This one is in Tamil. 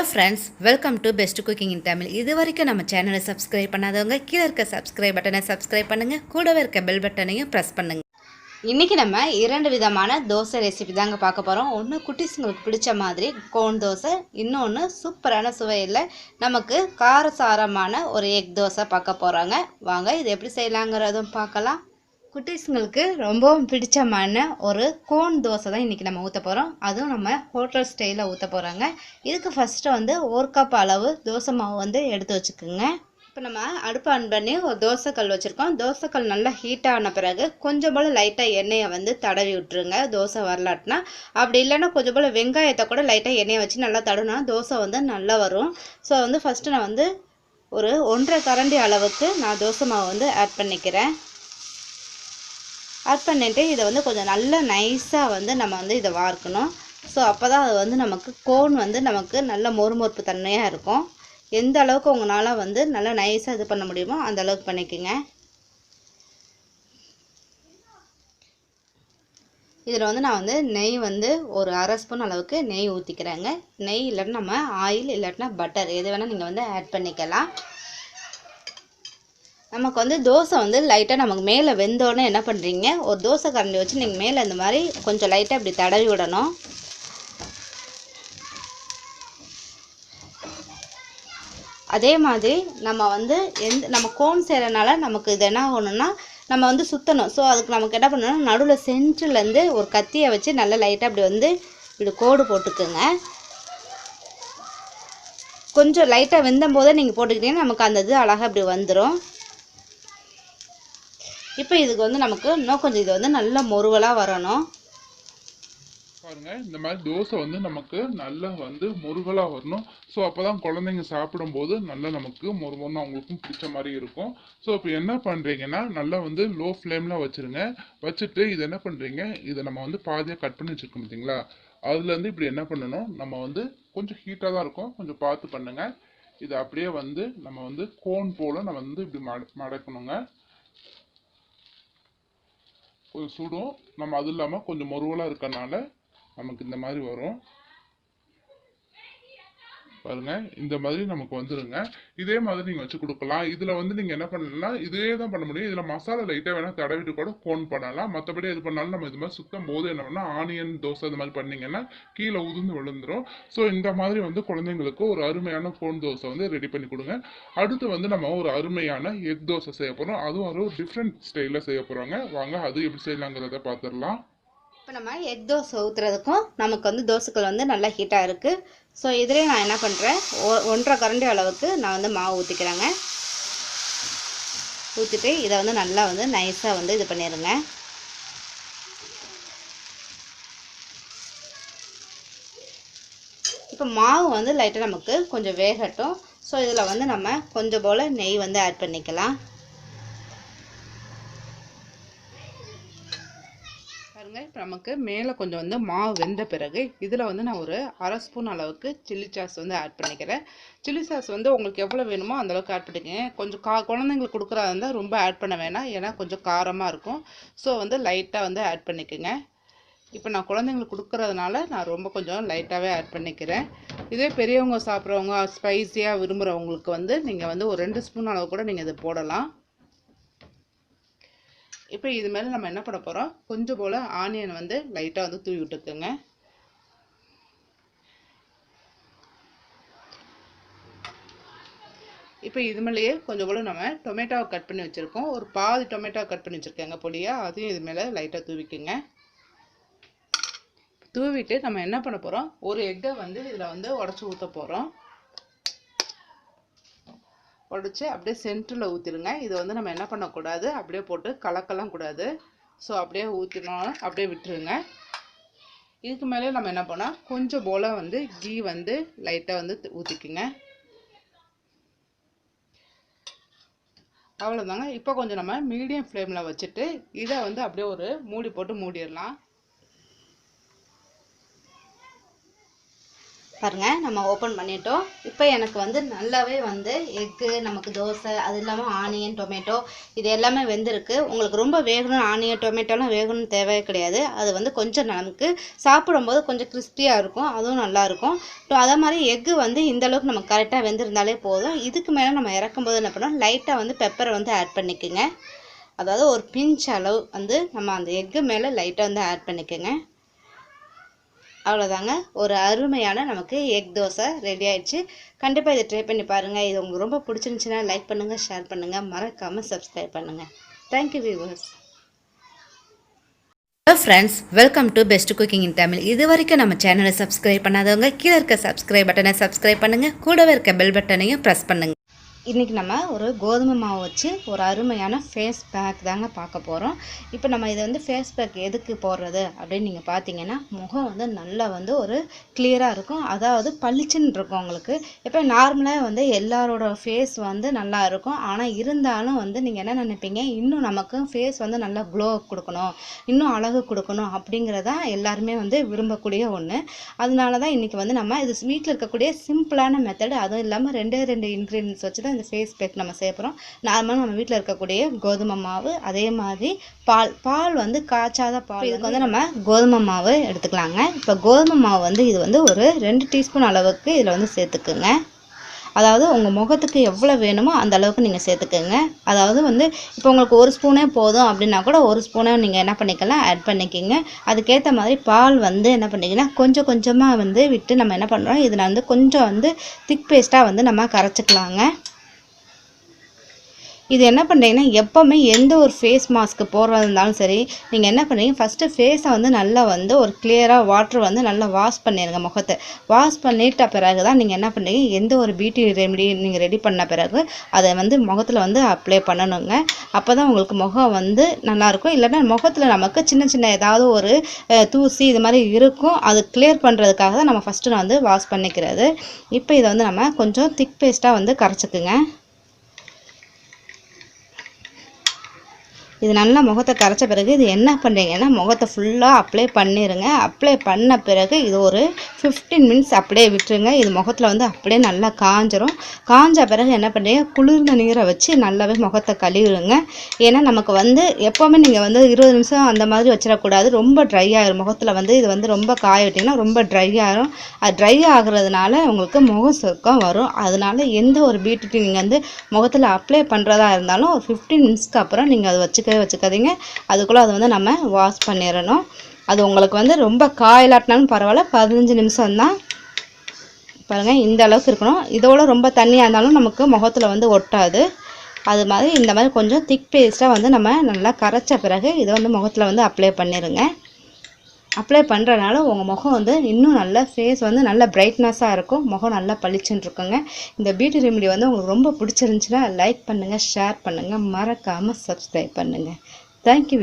Hello friends, welcome to best cooking இன் தமிழ். இது வரைக்கும் நம்ம சேனலை சப்ஸ்கிரைப் பண்ணாதவங்க கீழே இருக்க சப்ஸ்கிரைப் பட்டனை சப்ஸ்கிரைப் பண்ணுங்கள், கூடவே இருக்க பெல் பட்டனையும் ப்ரெஸ் பண்ணுங்கள். இன்றைக்கி நம்ம 2 விதமான தோசை ரெசிபி தாங்க பார்க்க போகிறோம். ஒன்று குட்டீஸுங்களுக்கு பிடிச்ச மாதிரி கோன் தோசை, இன்னொன்று சூப்பரான சுவையில் நமக்கு காரசாரமான ஒரு எக் தோசை பார்க்க போகிறாங்க. வாங்க இது எப்படி செய்யலாங்கிறதும் பார்க்கலாம். குட்டீஸுங்களுக்கு ரொம்பவும் பிடிச்சமான ஒரு கோன் தோசை தான் இன்றைக்கி நம்ம ஊற்ற போகிறோம். அதுவும் நம்ம ஹோட்டல் ஸ்டைலில் ஊற்ற போகிறாங்க. இதுக்கு ஃபஸ்ட்டு 1 கப் அளவு தோசை மாவு எடுத்து வச்சுக்கோங்க. இப்போ நம்ம அடுப்பு ஆன் பண்ணி ஒரு தோசைக்கல் வச்சுருக்கோம். தோசைக்கல் நல்லா ஹீட் ஆன பிறகு கொஞ்சம் போல் லைட்டாக எண்ணெயை தடவி விட்டுருங்க. தோசை வரலாட்டினா, அப்படி இல்லைன்னா கொஞ்சம் போல் வெங்காயத்தை கூட லைட்டாக எண்ணெயை வச்சு நல்லா தடவினா தோசை நல்லா வரும். ஸோ ஃபஸ்ட்டு நான் ஒரு 1.5 கரண்டி அளவுக்கு நான் தோசை மாவு ஆட் பண்ணிக்கிறேன். ஆட் பண்ணிவிட்டு இதை கொஞ்சம் நல்லா நைஸாக நம்ம இதை வார்க்கணும். ஸோ அப்போ தான் அது நமக்கு கோன் நமக்கு நல்ல மொறுமொறுப்பு தன்மையாக இருக்கும். எந்த அளவுக்கு உங்களால் நல்லா நைஸாக இது பண்ண முடியுமோ அந்த அளவுக்கு பண்ணிக்கோங்க. இதில் நான் நெய் ஒரு 1/2 ஸ்பூன் அளவுக்கு நெய் ஊற்றிக்கிறேங்க. நெய் இல்லாட்டினா நம்ம ஆயில் இல்லாட்டினா பட்டர் எது வேணால் நீங்கள் ஆட் பண்ணிக்கலாம். நமக்கு தோசை லைட்டாக நமக்கு மேலே வெந்தோடனே என்ன பண்ணுறீங்க, ஒரு தோசை கரண்டி வச்சு நீங்கள் மேலே இந்த மாதிரி கொஞ்சம் லைட்டாக இப்படி தடவி விடணும். அதே மாதிரி நம்ம கோன் செய்கிறனால நமக்கு இது என்ன ஆகணும்னா நம்ம சுற்றணும். ஸோ அதுக்கு நமக்கு என்ன பண்ணணும்னா நடுவில் சென்டர்லேருந்து ஒரு கத்தியை வச்சு நல்லா லைட்டாக இப்படி இப்படி கோடு போட்டுக்குங்க. கொஞ்சம் லைட்டாக வெந்தும் போதே நீங்கள் போட்டுக்கிட்டீங்கன்னா நமக்கு அந்த இது அழகாக இப்படி வந்துடும். இப்போ இதுக்கு நமக்கு இன்னும் கொஞ்சம் இது நல்ல மொறுவலாக வரணும். பாருங்க, இந்த மாதிரி தோசை நமக்கு நல்லா முருகலாக வரணும். ஸோ அப்போ தான் குழந்தைங்க சாப்பிடும்போது நல்லா நமக்கு மொறுமொன்னு அவங்களுக்கும் பிடிச்ச மாதிரி இருக்கும். ஸோ இப்போ என்ன பண்ணுறீங்கன்னா நல்லா லோ ஃப்ளேமில் வச்சுருங்க. வச்சுட்டு இது என்ன பண்ணுறீங்க, இதை நம்ம பாதியாக கட் பண்ணி வச்சுருக்கோம் பார்த்தீங்களா, அதுலேருந்து இப்படி என்ன பண்ணணும், நம்ம கொஞ்சம் ஹீட்டாக தான் இருக்கும், கொஞ்சம் பார்த்து பண்ணுங்கள். இது அப்படியே நம்ம கோன் போல் நம்ம இப்படி மடக்கணுங்க. கொஞ்சம் சுடும், நம்ம அது இல்லாமல் கொஞ்சம் மொறுவலாக இருக்கறனால நமக்கு இந்த மாதிரி வரும். பாருங்க, இந்த மாதிரி நமக்கு வந்துருங்க. இதே மாதிரி நீங்கள் வச்சு கொடுக்கலாம். இதில் நீங்கள் என்ன பண்ணலாம், இதே தான் பண்ண முடியும். இதில் மசாலா லைட்டாக வேணால் தடவிட்டு கூட கோன் பண்ணலாம். மற்றபடி எது பண்ணாலும் நம்ம இது மாதிரி சுத்தம் போது என்ன பண்ணால் ஆனியன் தோசை இது மாதிரி பண்ணிங்கன்னா கீழே உதிர்ந்து விழுந்துடும். ஸோ இந்த மாதிரி குழந்தைங்களுக்கு ஒரு அருமையான கோன் தோசை ரெடி பண்ணி கொடுங்க. அடுத்து நம்ம ஒரு அருமையான எக் தோசை செய்ய போகிறோம். அதுவும் ஒரு டிஃப்ரெண்ட் ஸ்டைலில் செய்ய போகிறாங்க. வாங்க அது எப்படி செய்யலாங்கிறத பார்த்துடலாம். இப்போ நம்ம எக் தோசை ஊற்றுறதுக்கும் நமக்கு தோசைக்கல் நல்லா ஹீட்டாக இருக்குது. ஸோ இதிலே நான் என்ன பண்ணுறேன், 1.5 கரண்டி அளவுக்கு நான் மாவு ஊற்றிக்கிறேங்க. ஊற்றிட்டு இதை நல்லா நைஸாக இது பண்ணிடுங்க. இப்போ மாவு லைட்டாக நமக்கு கொஞ்சம் வேகட்டும். ஸோ இதில் நம்ம கொஞ்சம் போல் நெய் ஆட் பண்ணிக்கலாம். இப்போ நமக்கு மேலே கொஞ்சம் மாவு வெந்த பிறகு இதில் நான் ஒரு 1/2 ஸ்பூன் அளவுக்கு சில்லி சாஸ் ஆட் பண்ணிக்கிறேன். சில்லி சாஸ் உங்களுக்கு எவ்வளோ வேணுமோ அந்தளவுக்கு ஆட் பண்ணிக்கங்க. கொஞ்சம் குழந்தைங்களுக்கு கொடுக்குறதா இருந்தால் ரொம்ப ஆட் பண்ண வேணாம், ஏன்னா கொஞ்சம் காரமாக இருக்கும். ஸோ லைட்டாக ஆட் பண்ணிக்கோங்க. இப்போ நான் குழந்தைங்களுக்கு கொடுக்குறதுனால நான் ரொம்ப கொஞ்சம் லைட்டாகவே ஆட் பண்ணிக்கிறேன். இதே பெரியவங்க சாப்பிட்றவங்க ஸ்பைஸியாக விரும்புகிறவங்களுக்கு நீங்கள் ஒரு 2 ஸ்பூன் அளவு கூட நீங்கள் இதை போடலாம். இப்போ இது மேலே நம்ம என்ன பண்ண போகிறோம், கொஞ்சம் போல் ஆனியன் லைட்டாக தூவி விட்டுக்குங்க. இப்போ இது மேலேயே கொஞ்சம் போல் நம்ம டொமேட்டோவை கட் பண்ணி வச்சுருக்கோம். ஒரு பாதி டொமேட்டோ கட் பண்ணி வச்சுருக்கேங்க பொடியாக, அதையும் இது மேலே லைட்டாக தூவிக்குங்க. தூவிட்டு நம்ம என்ன பண்ண போகிறோம், ஒரு எக்கை இதில் உடச்சி ஊற்ற போகிறோம். உடச்சி அப்படியே சென்டரில் ஊற்றிடுங்க. இது நம்ம என்ன பண்ணக்கூடாது, அப்படியே போட்டு கலக்கலாம் கூடாது. ஸோ அப்படியே ஊற்றினோம், அப்படியே விட்டுருங்க. இதுக்கு மேலே நம்ம என்ன பண்ணால் கொஞ்சம் போல் கீ லைட்டாக ஊற்றிக்குங்க. அவ்வளோதாங்க. இப்போ கொஞ்சம் நம்ம மீடியம் ஃப்ளேமில் வச்சுட்டு இதை அப்படியே ஒரு மூடி போட்டு மூடிடலாம். பாருங்கள் நம்ம ஓப்பன் பண்ணிட்டோம். இப்போ எனக்கு வந்து நல்லாவே வந்து எக்கு, நமக்கு தோசை, அது இல்லாமல் ஆனியன், டொமேட்டோ இது எல்லாமே வெந்திருக்கு. உங்களுக்கு ரொம்ப வேகணும் ஆனியன் டொமேட்டோலாம் வேகணும்னு தேவையே கிடையாது. அது வந்து கொஞ்சம் நமக்கு சாப்பிடும்போது கொஞ்சம் கிறிஸ்பியாக இருக்கும், அதுவும் நல்லாயிருக்கும். அதே மாதிரி எக்கு வந்து இந்தளவுக்கு நம்ம கரெக்டாக வெந்திருந்தாலே போதும். இதுக்கு மேலே நம்ம இறக்கும்போது என்ன பண்ணோம், லைட்டாக வந்து பெப்பரை வந்து ஆட் பண்ணிக்கோங்க. அதாவது ஒரு பிஞ்ச் அளவு வந்து நம்ம அந்த எக்கு மேலே லைட்டாக வந்து ஆட் பண்ணிக்கோங்க. அவ்வளோதாங்க, ஒரு அருமையான நமக்கு எக் தோசை ரெடி ஆயிடுச்சு. கண்டிப்பாக இதை ட்ரை பண்ணி பாருங்கள். இது உங்களுக்கு ரொம்ப பிடிச்சிருந்துச்சுன்னா லைக் பண்ணுங்கள், ஷேர் பண்ணுங்கள், மறக்காமல் சப்ஸ்கிரைப் பண்ணுங்கள். Thank you viewers. Hello friends, welcome to best cooking இன் தமிழ். இது வரைக்கும் நம்ம சேனலை சப்ஸ்கிரைப் பண்ணாதவங்க கீழே இருக்க சப்ஸ்கிரைப் பட்டனை சப்ஸ்கிரைப் பண்ணுங்கள், கூடவே இருக்க பெல் பட்டனையும் ப்ரெஸ் பண்ணுங்கள். இன்றைக்கி நம்ம ஒரு கோதுமை மாவு வச்சு ஒரு அருமையான ஃபேஸ் பேக் தாங்க பார்க்க போகிறோம். இப்போ நம்ம இதை வந்து ஃபேஸ் பேக் எதுக்கு போடுறது அப்படின்னு நீங்கள் பார்த்தீங்கன்னா, முகம் வந்து நல்லா வந்து ஒரு கிளியராக இருக்கும், அதாவது பளிச்சுன்னு இருக்கும் உங்களுக்கு. இப்போ நார்மலாக வந்து எல்லாரோட ஃபேஸ் வந்து நல்லா இருக்கும், ஆனால் இருந்தாலும் வந்து நீங்கள் என்ன நினைப்பீங்க, இன்னும் நமக்கு ஃபேஸ் வந்து நல்லா க்ளோ கொடுக்கணும், இன்னும் அழகு கொடுக்கணும் அப்படிங்கிறதா எல்லாருமே வந்து விரும்பக்கூடிய ஒன்று. அதனால தான் இன்றைக்கி வந்து நம்ம இது வீட்டில் இருக்கக்கூடிய சிம்பிளான மெத்தடு, அதுவும் இல்லாமல் ரெண்டு இன்க்ரீடியன்ஸ் வச்சு தான் இந்த ஃபேஸ் பேக் நம்ம செய்ய போகிறோம். நார்மலாக நம்ம வீட்டில் இருக்கக்கூடிய கோதுமை மாவு, அதே மாதிரி பால் வந்து காய்ச்சாத பால். இதுக்கு வந்து நம்ம கோதுமை மாவு எடுத்துக்கலாங்க. இப்போ கோதுமை மாவு வந்து இது வந்து ஒரு 2 டீஸ்பூன் அளவுக்கு இதில் வந்து சேர்த்துக்குங்க. அதாவது உங்கள் முகத்துக்கு எவ்வளோ வேணுமோ அந்த அளவுக்கு நீங்கள் சேர்த்துக்கோங்க. அதாவது வந்து இப்போ உங்களுக்கு 1 ஸ்பூனே போதும் அப்படின்னா கூட 1 ஸ்பூனே நீங்கள் என்ன பண்ணிக்கலாம், ஆட் பண்ணிக்கிங்க. அதுக்கேற்ற மாதிரி பால் வந்து என்ன பண்ணிங்கன்னா கொஞ்சம் கொஞ்சமாக வந்து விட்டு நம்ம என்ன பண்ணுறோம், இதில் வந்து கொஞ்சம் வந்து திக் பேஸ்ட்டாக வந்து நம்ம கரைச்சிக்கலாங்க. இது என்ன பண்ணுறீங்கன்னா, எப்போவுமே எந்த ஒரு ஃபேஸ் மாஸ்க்கு போடுறதா இருந்தாலும் சரி, நீங்கள் என்ன பண்ணுறீங்க, ஃபஸ்ட்டு ஃபேஸை வந்து நல்லா வந்து ஒரு கிளியராக வாட்டர் வந்து நல்லா வாஷ் பண்ணிடுங்க. முகத்தை வாஷ் பண்ணிட்ட பிறகு தான் நீங்கள் என்ன பண்ணுறீங்க, எந்த ஒரு பியூட்டி ரெமெடி நீங்கள் ரெடி பண்ண பிறகு அதை வந்து முகத்தில் வந்து அப்ளை பண்ணணுங்க. அப்போ தான் உங்களுக்கு முகம் வந்து நல்லாயிருக்கும். இல்லைன்னா முகத்தில் நமக்கு சின்ன சின்ன ஏதாவது ஒரு தூசி இது மாதிரி இருக்கும், அது கிளியர் பண்ணுறதுக்காக தான் நம்ம ஃபஸ்ட்டு வந்து வாஷ் பண்ணிக்கிறது. இப்போ இதை வந்து நம்ம கொஞ்சம் திக் பேஸ்ட்டாக வந்து கரைச்சிக்குங்க. இது நல்லா முகத்தை கரைச்ச பிறகு இது என்ன பண்ணுறீங்கன்னா, முகத்தை ஃபுல்லாக அப்ளை பண்ணிடுங்க. அப்ளை பண்ண பிறகு இது ஒரு 15 மினிட்ஸ் அப்படியே விட்டுருங்க. இது முகத்தில் வந்து அப்படியே நல்லா காஞ்சிரும். காஞ்ச பிறகு என்ன பண்ணுறீங்க, குளிர்ந்த நீரை வச்சு நல்லாவே முகத்தை கழுவிடுங்க. ஏன்னா நமக்கு வந்து எப்போவுமே நீங்கள் வந்து 20 நிமிஷம் அந்த மாதிரி வச்சிடக்கூடாது, ரொம்ப ட்ரை ஆகிடும். முகத்தில் வந்து இது வந்து ரொம்ப காய விட்டிங்கன்னா ரொம்ப ட்ரை ஆகிடும். அது ட்ரை ஆகுறதுனால உங்களுக்கு முகம் சொர்க்கம் வரும். அதனால எந்த ஒரு பியூட்டி நீங்கள் வந்து முகத்தில் அப்ளை பண்ணுறதா இருந்தாலும் ஒரு 15 மினிட்ஸ்க்கு அப்புறம் நீங்கள் அதை வச்சுக்காதீங்க. அதுக்குள்ளே அதை வந்து நம்ம வாஷ் பண்ணிடணும். அது உங்களுக்கு வந்து ரொம்ப காயலாட்டினாலும் பரவாயில்ல, 15 நிமிஷம் தான். பாருங்கள், இந்த அளவுக்கு இருக்கணும். இதோட ரொம்ப தண்ணியாக இருந்தாலும் நமக்கு முகத்தில் வந்து ஒட்டாது. அது மாதிரி இந்த மாதிரி கொஞ்சம் திக் பேஸ்ட்டாக வந்து நம்ம நல்லா கரைச்ச பிறகு இதை வந்து முகத்தில் வந்து அப்ளை பண்ணிடுங்க. அப்ளை பண்ணுறதுனால உங்கள் முகம் வந்து இன்னும் நல்லா ஃபேஸ் வந்து நல்லா பிரைட்னஸாக இருக்கும், முகம் நல்லா பளிச்சுன்னு இருக்குங்க. இந்த பியூட்டி ரெமெடி வந்து உங்களுக்கு ரொம்ப பிடிச்சிருந்துச்சுன்னா லைக் பண்ணுங்கள், ஷேர் பண்ணுங்கள், மறக்காமல் சப்ஸ்கிரைப் பண்ணுங்கள். தேங்க்யூ.